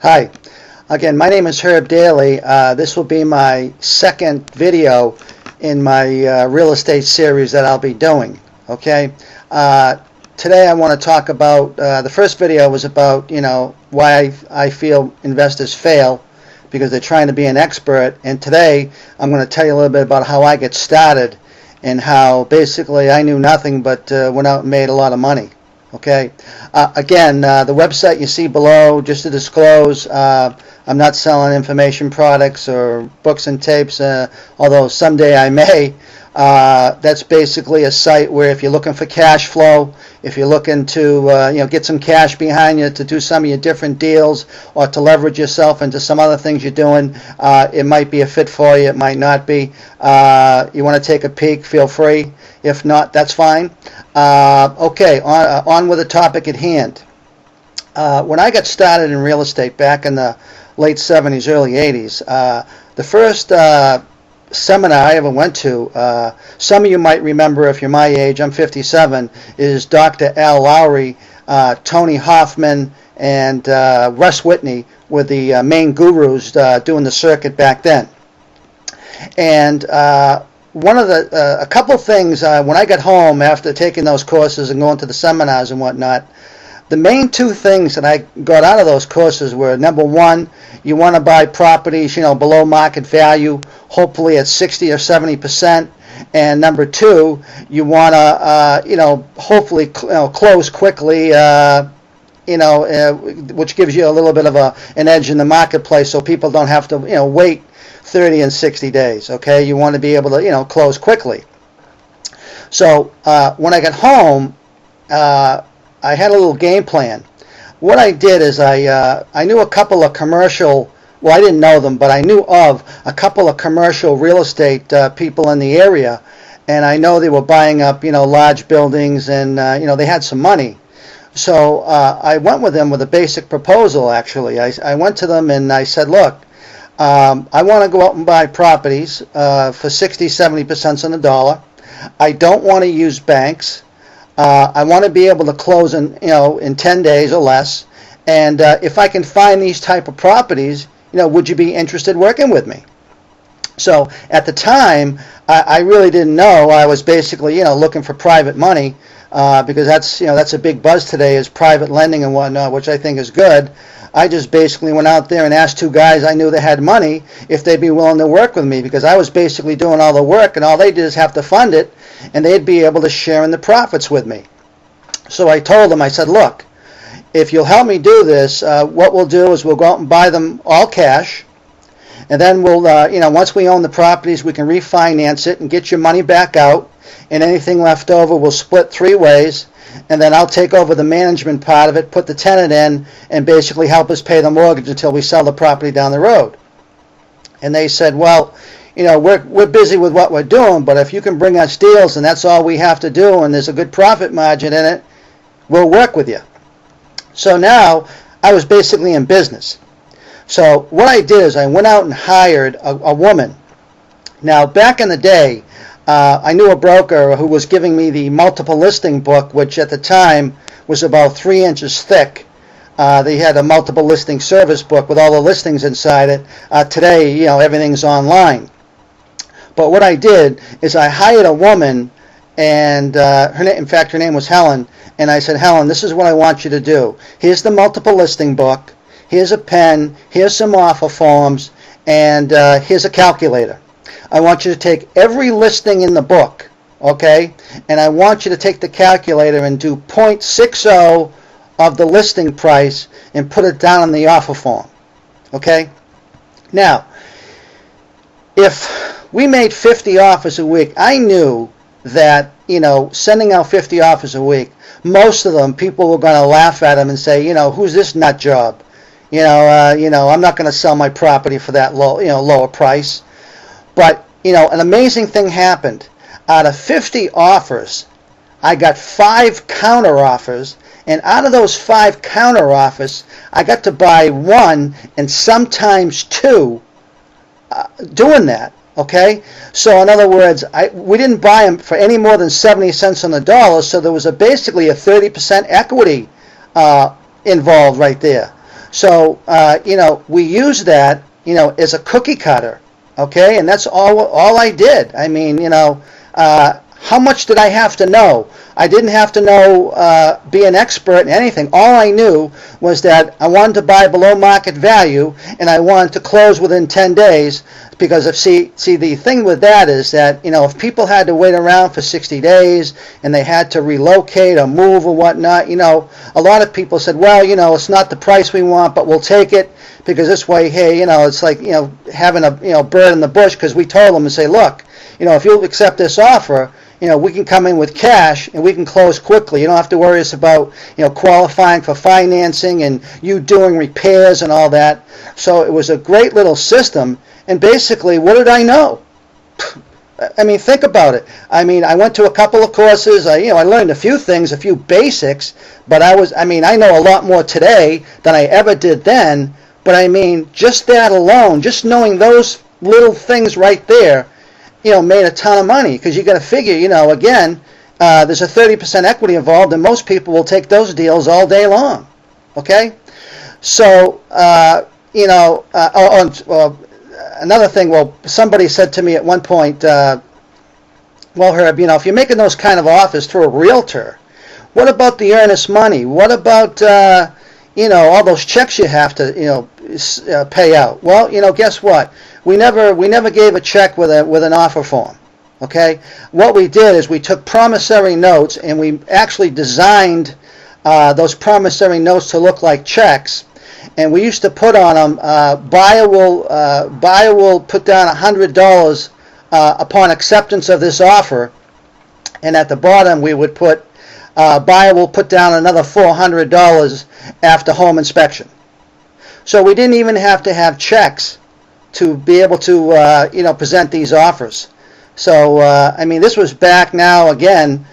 Hi, again, my name is Herb Daly. This will be my second video in my real estate series that I'll be doing. Okay, today I want to talk about the first video was about why I feel investors fail because they're trying to be an expert, and today I'm going to tell you a little bit about how I get started and how basically I knew nothing but went out and made a lot of money. Okay. Again, the website you see below, just to disclose, I'm not selling information products or books and tapes, although someday I may. That's basically a site where if you're looking for cash flow, if you're looking to get some cash behind you to do some of your different deals or to leverage yourself into some other things you're doing, it might be a fit for you, it might not be. You want to take a peek, feel free. If not, that's fine. Okay, on with the topic at hand. When I got started in real estate back in the late 70s, early 80s, the first seminar I ever went to, some of you might remember if you're my age, I'm 57, is Dr. Al Lowry, Tony Hoffman, and Russ Whitney were the main gurus doing the circuit back then. And a couple things when I got home after taking those courses and going to the seminars and whatnot, the main two things that I got out of those courses were, number one, you want to buy properties, below market value, hopefully at 60 or 70%, and number two, you want to, hopefully, close quickly, which gives you a little bit of an edge in the marketplace, so people don't have to, wait 30 and 60 days. Okay, you want to be able to, close quickly. So when I got home, I had a little game plan. What I did is I knew a couple of commercial, well, I didn't know them, but I knew of a couple of commercial real estate people in the area, and I know they were buying up, large buildings, and they had some money. So I went with them with a basic proposal. Actually, I went to them and I said, look, I want to go out and buy properties for 60, 70% on the dollar. I don't want to use banks. I want to be able to close in 10 days or less. And if I can find these type of properties, would you be interested working with me? So at the time, I really didn't know. I was basically, looking for private money because that's a big buzz today is private lending and whatnot, which I think is good. I just basically went out there and asked two guys I knew that had money if they'd be willing to work with me, because I was basically doing all the work and all they did is have to fund it, and they'd be able to share in the profits with me. So I told them, I said, look, if you'll help me do this, what we'll do is we'll go out and buy them all cash, and then we'll, once we own the properties, we can refinance it and get your money back out, and anything left over we'll split three ways, and then I'll take over the management part of it, put the tenant in, and basically help us pay the mortgage until we sell the property down the road. And they said, well, we're busy with what we're doing, but if you can bring us deals and that's all we have to do and there's a good profit margin in it, we'll work with you. So now I was basically in business. So what I did is I went out and hired a woman. Now, back in the day, I knew a broker who was giving me the multiple listing book, which at the time was about 3 inches thick. They had a multiple listing service book with all the listings inside it. Today, everything's online. But what I did is I hired a woman, and in fact, her name was Helen, and I said, Helen, this is what I want you to do. Here's the multiple listing book. Here's a pen. Here's some offer forms, and here's a calculator. I want you to take every listing in the book, okay? And I want you to take the calculator and do 0.60 of the listing price and put it down on the offer form, okay? Now, if we made 50 offers a week, I knew that, sending out 50 offers a week, most of them, people were going to laugh at them and say, who's this nut job? I'm not going to sell my property for that lower price. But, an amazing thing happened. Out of 50 offers, I got 5 counter offers, and out of those 5 counter offers, I got to buy 1 and sometimes 2 doing that. Okay, so in other words, we didn't buy them for any more than 70 cents on the dollar, so there was basically a 30% equity involved right there. So, we use that, as a cookie cutter, okay? And that's all I did. I mean, how much did I have to know? I didn't have to know, be an expert in anything. All I knew was that I wanted to buy below market value, and I wanted to close within 10 days. Because the thing with that is that, if people had to wait around for 60 days and they had to relocate or move or whatnot, a lot of people said, well, it's not the price we want, but we'll take it because this way, hey, it's like, having a bird in the bush, because we told them and say, look, if you'll accept this offer, we can come in with cash and we can close quickly. You don't have to worry about, qualifying for financing and you doing repairs and all that. So it was a great little system. And basically, what did I know? I mean, think about it. I mean, I went to a couple of courses. I learned a few things, a few basics, but I know a lot more today than I ever did then. But I mean, just that alone, just knowing those little things right there, made a ton of money, because you got to figure, again, there's a 30% equity involved, and most people will take those deals all day long. Okay, so another thing. Well, somebody said to me at one point, well, Herb, if you're making those kind of offers through a realtor, what about the earnest money? What about all those checks you have to pay out? Well, guess what? We never gave a check with an offer form. Okay, what we did is we took promissory notes and we actually designed those promissory notes to look like checks, and we used to put on them, buyer will put down $100 upon acceptance of this offer, and at the bottom we would put buyer will put down another $400 after home inspection. So we didn't even have to have checks to be able to present these offers. So I mean, this was back now again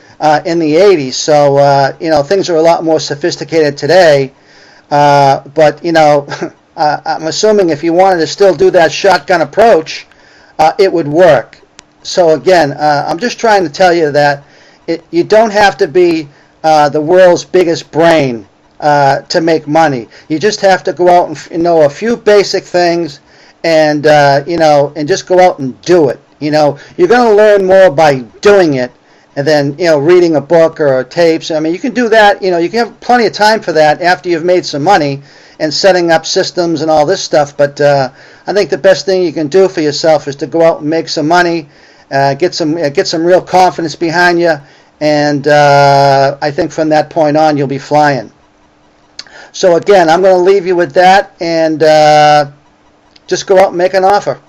in the 80s. So things are a lot more sophisticated today. But I'm assuming if you wanted to still do that shotgun approach, it would work. So again, I'm just trying to tell you that you don't have to be the world's biggest brain to make money. You just have to go out and know a few basic things, and and just go out and do it. You're going to learn more by doing it, and then reading a book or tapes. I mean, you can do that. You can have plenty of time for that after you've made some money and setting up systems and all this stuff. But I think the best thing you can do for yourself is to go out and make some money, get some real confidence behind you, and I think from that point on you'll be flying. So again, I'm going to leave you with that, and just go out and make an offer.